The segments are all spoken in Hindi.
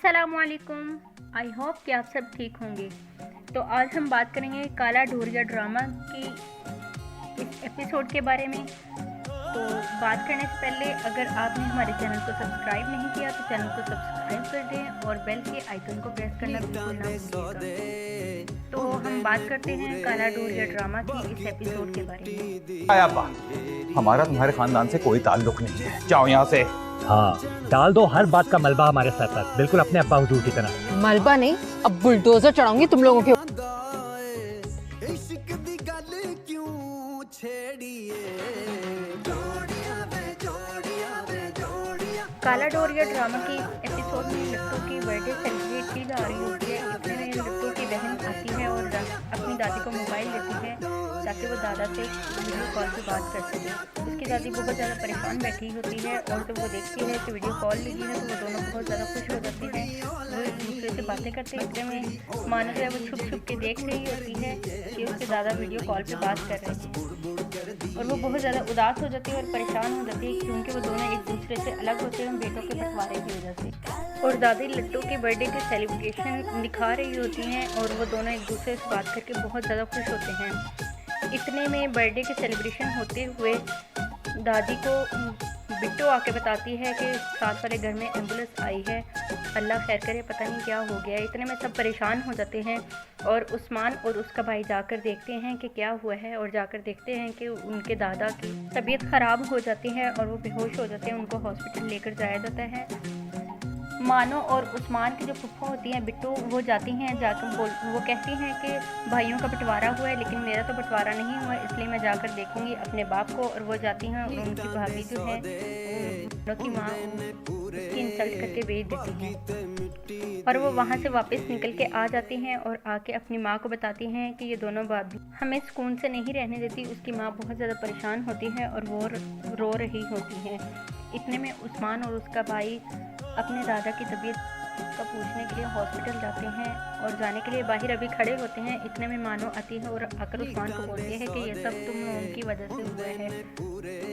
अस्सलामुअलैकुम। आई होप कि आप सब ठीक होंगे। तो आज हम बात करेंगे काला ढोरिया ड्रामा की इस एपिसोड के बारे में। तो बात करने से पहले अगर आपने हमारे चैनल को सब्सक्राइब नहीं किया तो चैनल को सब्सक्राइब कर दें और बेल के आइकन को प्रेस करना बिल्कुल ना भूलिएगा। तो हम बात करते हैं काला ढोरिया ड्रामा की इस एपिसोड के बारे में। हमारा तुम्हारे खानदान से कोई ताल्लुक नहीं है, जाओ यहाँ से। हाँ, डाल दो हर बात का मलबा हमारे सर पर, बिल्कुल अपने अब्बा हुजूर की तरह। मलबा नहीं, अब बुलडोजर चढ़ाऊंगी तुम लोगों के। काला ढोरिया ड्रामा की एपिसोड में लट्टू की बर्थडे सेलिब्रेट की जा रही होती है। इतने में लट्टू की बहन आती है और अपनी दादी को मोबाइल देती है ताकि वो दादा से वीडियो कॉल पे बात कर सके। उसकी दादी बहुत ज़्यादा परेशान बैठी होती है और जब वो देखती है कि वीडियो कॉल लगी है तो वो दोनों बहुत ज़्यादा खुश हो जाती हैं। वो एक दूसरे से बातें करते हैं। इतने में मानो जो है वो छुप छुप के देख रही होती है कि उसके दादा वीडियो कॉल पे बात कर रहे हैं और वो बहुत ज़्यादा उदास हो जाती है और परेशान हो जाती है क्योंकि वो दोनों एक दूसरे से अलग होते हैं बेटों के बंटवारे की वजह से। और दादी लट्टू के बर्थडे के सेलिब्रेशन दिखा रही होती हैं और वो दोनों एक दूसरे से बात करके बहुत ज़्यादा खुश होते हैं। इतने में बर्थडे के सेलिब्रेशन होते हुए दादी को बिट्टू आके बताती है कि साथ वाले घर में एम्बुलेंस आई है, अल्लाह खैर करे, पता नहीं क्या हो गया। इतने में सब परेशान हो जाते हैं और उस्मान और उसका भाई जाकर देखते हैं कि क्या हुआ है और जाकर देखते हैं कि उनके दादा की तबीयत ख़राब हो जाती है और वो बेहोश हो जाते हैं। उनको हॉस्पिटल लेकर जाया जाता है। मानो और उस्मान की जो फुफ्फा होती हैं बिट्टू, वो जाती हैं, जाकर वो कहती हैं कि भाइयों का बंटवारा हुआ है लेकिन मेरा तो बंटवारा नहीं हुआ, इसलिए मैं जाकर देखूंगी अपने बाप को। और वो जाती हैं और उनकी भाभी जो है उनकी माँ उसकी इंसल्ट करके भेज देती हैं और वो वहाँ से वापस निकल के आ जाती हैं और आके अपनी माँ को बताती हैं कि ये दोनों भाभी हमें सुकून से नहीं रहने देती। उसकी माँ बहुत ज़्यादा परेशान होती है और वो रो रही होती है। इतने में उस्मान और उसका भाई अपने दादा की तबीयत का पूछने के लिए हॉस्पिटल जाते हैं और जाने के लिए बाहर अभी खड़े होते हैं। इतने में मानो आती है और आकर उस्मान को बोलती है कि ये सब तुम लोगों की वजह से हुआ है।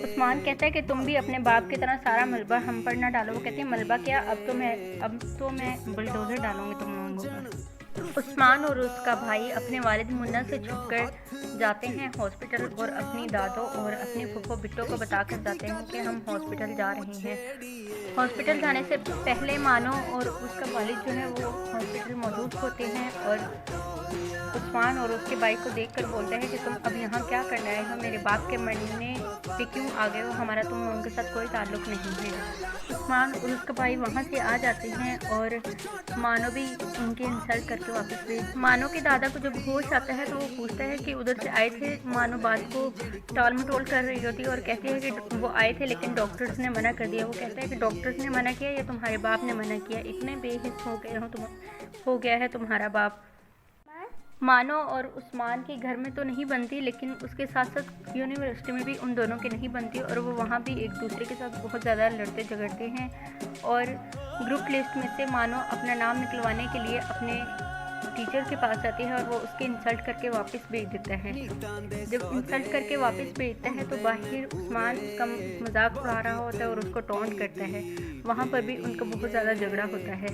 उस्मान कहता है कि तुम भी अपने बाप की तरह सारा मलबा हम पर ना डालो। वो कहती है मलबा क्या, अब तो मैं बुलडोजर डालूंगी तुम लोगों को। उस्मान और उसका भाई अपने वालिद मुन्ना से छुपकर जाते हैं हॉस्पिटल और अपनी दादो और अपने फुफ्फो बिट्टो को बताकर जाते हैं कि हम हॉस्पिटल जा रहे हैं। हॉस्पिटल जाने से पहले मानो और उसका वालिद जो है वो हॉस्पिटल मौजूद होते हैं और उस्मान और उसके भाई को देखकर बोलते हैं कि तुम अब यहाँ क्या करने आए हो, मेरे बाप के मरने पे क्यों आ गए हो, हमारा तुम उनके साथ कोई ताल्लुक़ नहीं है। उस्मान और उसका भाई वहाँ से आ जाते हैं और मानो भी उनकी इंसल्ट करके वापस भेज। मानो के दादा को जब होश आता है तो वो पूछता है कि उधर से आए थे। मानो बात को टाल मटोल कर रही होती है और कहती है कि वो आए थे लेकिन डॉक्टर्स ने मना कर दिया। वो कहता है कि डॉक्टर्स ने मना किया या तुम्हारे बाप ने मना किया, इतने बेहिस हो गया है तुम्हारा बाप। मानो और उस्मान के घर में तो नहीं बनती लेकिन उसके साथ साथ यूनिवर्सिटी में भी उन दोनों की नहीं बनती और वो वहाँ भी एक दूसरे के साथ बहुत ज़्यादा लड़ते झगड़ते हैं। और ग्रुप लिस्ट में से मानो अपना नाम निकलवाने के लिए अपने टीचर के पास जाती है और वो उसके इंसल्ट करके वापस भेज देता है। जब इंसल्ट करके वापस भेजता है तो बाहर उस्मान उसका मजाक उड़ा रहा होता है और उसको टॉन्ट करता है। वहाँ पर भी उनका बहुत ज़्यादा झगड़ा होता है।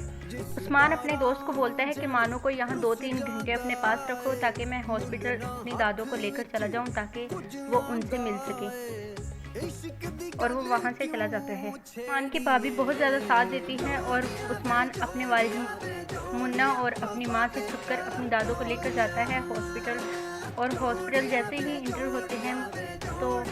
उस्मान अपने दोस्त को बोलता है कि मानो को यहाँ 2-3 घंटे अपने पास रखो ताकि मैं हॉस्पिटल अपनी दादों को लेकर चला जाऊँ ताकि वो उनसे मिल सके। और वो वहाँ से चला जाता है। उस्मान की भाभी बहुत ज़्यादा साथ देती है और उस्मान अपने वालिद मुन्ना और अपनी माँ से छुपकर अपनी दादों को लेकर जाता है हॉस्पिटल। और हॉस्पिटल जैसे ही इंटर होते हैं तो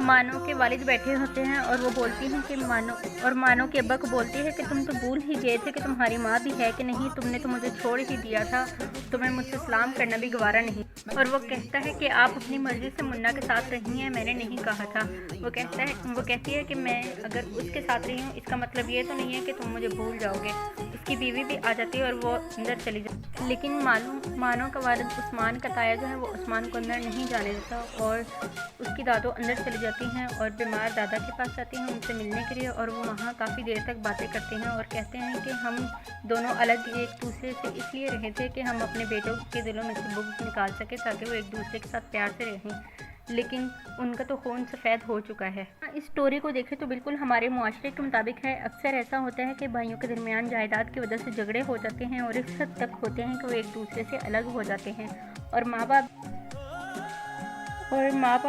मानो के वालिद बैठे होते हैं और वो बोलती हैं कि मानो के अब्बा को बोलती है कि तुम तो भूल ही गए थे कि तुम्हारी माँ भी है कि नहीं, तुमने तो मुझे छोड़ ही दिया था, तुम्हें मुझसे सलाम करना भी गवारा नहीं। और वो कहता है कि आप अपनी मर्ज़ी से मुन्ना के साथ रही हैं, मैंने नहीं कहा था। वो कहती है कि मैं अगर उसके साथ रही हूँ इसका मतलब ये तो नहीं है कि तुम मुझे भूल जाओगे। उसकी बीवी भी आ जाती है और वो अंदर चली जाती है लेकिन मानो का वालिद उस्मान का ताया जो है वो उस्मान को अंदर नहीं जाने देता और उसकी दादो अंदर चली जाती हैं और बीमार दादा के पास जाती हैं उनसे मिलने के लिए। और वो वहाँ काफ़ी देर तक बातें करते हैं और कहते हैं कि हम दोनों अलग एक दूसरे से इसलिए रहे थे कि हम अपने बेटों के दिलों में से बुग़्ज़ निकाल सके ताकि वो एक दूसरे के साथ प्यार से रहें। लेकिन उनका तो खून सफ़ेद हो चुका है। इस स्टोरी को देखें तो बिल्कुल हमारे मुआशरे के मुताबिक है। अक्सर ऐसा होता है कि भाइयों के दरमियान जायदाद की वजह से झगड़े हो जाते हैं और इस हद तक होते हैं कि वो एक दूसरे से अलग हो जाते हैं और माँ बाप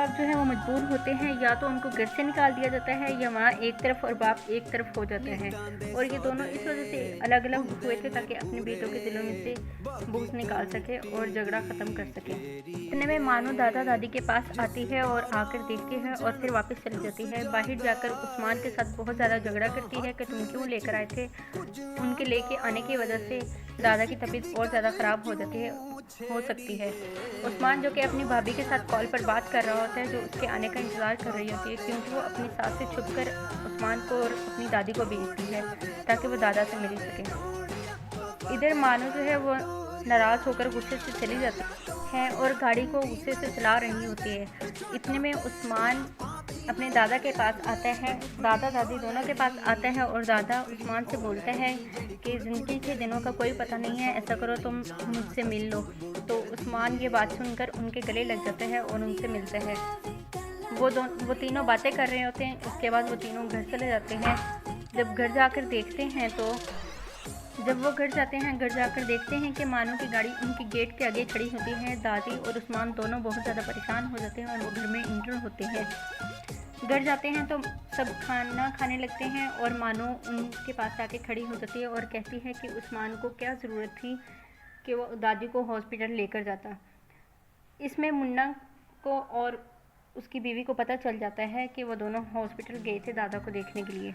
जो है वो मजबूर होते हैं, या तो उनको घर से निकाल दिया जाता है या माँ एक तरफ और बाप एक तरफ हो जाते हैं। और ये दोनों इस वजह से अलग अलग हुए थे ताकि अपने बेटों के दिलों में से बोझ निकाल सके और झगड़ा ख़त्म कर सके। इतने में मानो दादा दादी के पास आती है और आकर देखती है और फिर वापस चली जाती है। बाहर जाकर उस्मान के साथ बहुत ज़्यादा झगड़ा करती है कि तुम क्यों लेकर आए थे। उनके लेके आने की वजह से दादा की तबीयत और ज़्यादा ख़राब हो सकती है। उस्मान जो कि अपनी भाभी के साथ कॉल पर बात कर रहा होता है, जो उसके आने का इंतज़ार कर रही होती है, क्योंकि वो अपनी सास से छुपकर उस्मान को और अपनी दादी को भेजती है ताकि वो दादा से मिल सके। इधर मानो जो है वो नाराज़ होकर गुस्से से चली जाती है और गाड़ी को गुस्से से चला रही होती है। इतने में उस्मान अपने दादा के पास आता है, दादा दादी दोनों के पास आता है और दादा उस्मान से बोलता है कि ज़िंदगी के दिनों का कोई पता नहीं है, ऐसा करो तुम मुझसे मिल लो। तो उस्मान ये बात सुनकर उनके गले लग जाता है और उनसे मिलता है। वो तीनों बातें कर रहे होते हैं। उसके बाद वो तीनों घर चले जाते हैं। जब घर जाकर देखते हैं कि मानो की गाड़ी उनकी गेट के आगे खड़ी होती है। दादी और उस्मान दोनों बहुत ज़्यादा परेशान हो जाते हैं और वो घर में इंटर होते हैं। घर जाते हैं तो सब खाना खाने लगते हैं और मानो उनके पास आके खड़ी हो जाती है और कहती है कि उस्मान को क्या ज़रूरत थी कि वो दादी को हॉस्पिटल लेकर जाता। इसमें मुन्ना को और उसकी बीवी को पता चल जाता है कि वो दोनों हॉस्पिटल गए थे दादा को देखने के लिए।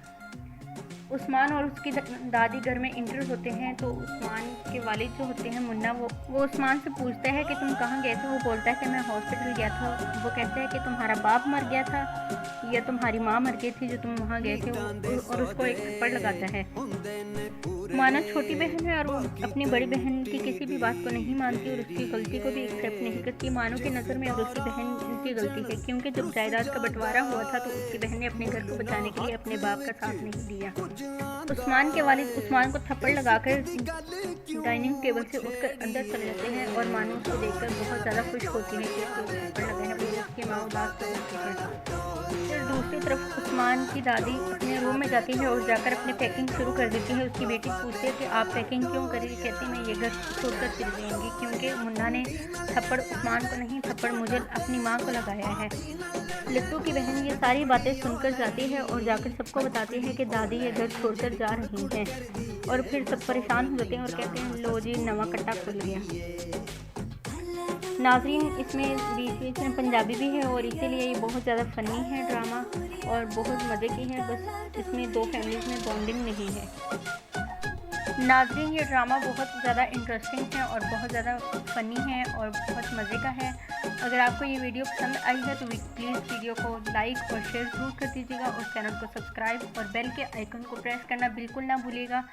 उस्मान और उसकी दादी घर में इंटर होते हैं तो उस्मान के वालिद जो होते हैं मुन्ना, वो उस्मान से पूछता है कि तुम कहाँ गए थे। वो बोलता है कि मैं हॉस्पिटल गया था। वो कहता है कि तुम्हारा बाप मर गया था या तुम्हारी माँ मर गई थी जो तुम वहाँ गए थे, और उसको एक थप्पड़ लगाता है। माना छोटी बहन है और वो अपनी बड़ी बहन की किसी भी बात को नहीं मानती और उसकी गलती को भी एक्सेप्ट नहीं करती। मानो की नज़र में अब उसकी बहन की गलती है, क्योंकि जब जायदाद का बंटवारा हुआ था तो उसकी बहन ने अपने घर को बचाने के लिए अपने बाप का साथ नहीं दिया। उस्मान के वालिद उस्मान को थप्पड़ लगाकर डाइनिंग टेबल से उठकर अंदर चले जाते हैं और मानो उसको देखकर बहुत ज़्यादा खुश होती है कि उसको थप्पड़ लगा है। उसकी माँ उदास हो जाती है। फिर दूसरी तरफ उस्मान की दादी अपने रूम में जाती है और जाकर अपनी पैकिंग शुरू कर देती है। उसकी बेटी पूछती है कि आप पैकिंग क्यों करी। कहती मैं ये घर छोड़कर चली जाऊँगी, क्योंकि मुन्ना ने थप्पड़ उस्मान को नहीं, थप्पड़ मुझे अपनी माँ को लगाया है। लिट्टू की बहन ये सारी बातें सुनकर जाती है और जाकर सबको बताती है कि दादी ये घर छोड़कर जा रही हैं। और फिर सब परेशान हो जाते हैं और कहते हैं लो जी नवा कट्टा खुल गया। नाज़रीन, इसमें बीच में पंजाबी भी है और इसीलिए ये बहुत ज़्यादा फ़नी है ड्रामा और बहुत मज़े की है। बस इसमें दो फैमिलीज़ में बॉन्डिंग नहीं है। नाज़रीन, ये ड्रामा बहुत ज़्यादा इंटरेस्टिंग है और बहुत ज़्यादा फ़नी है और बहुत मज़े का है। अगर आपको ये वीडियो पसंद आई है तो प्लीज़ वीडियो को लाइक और शेयर ज़रूर कर दीजिएगा और चैनल को सब्सक्राइब और बेल के आइकन को प्रेस करना बिल्कुल ना भूलिएगा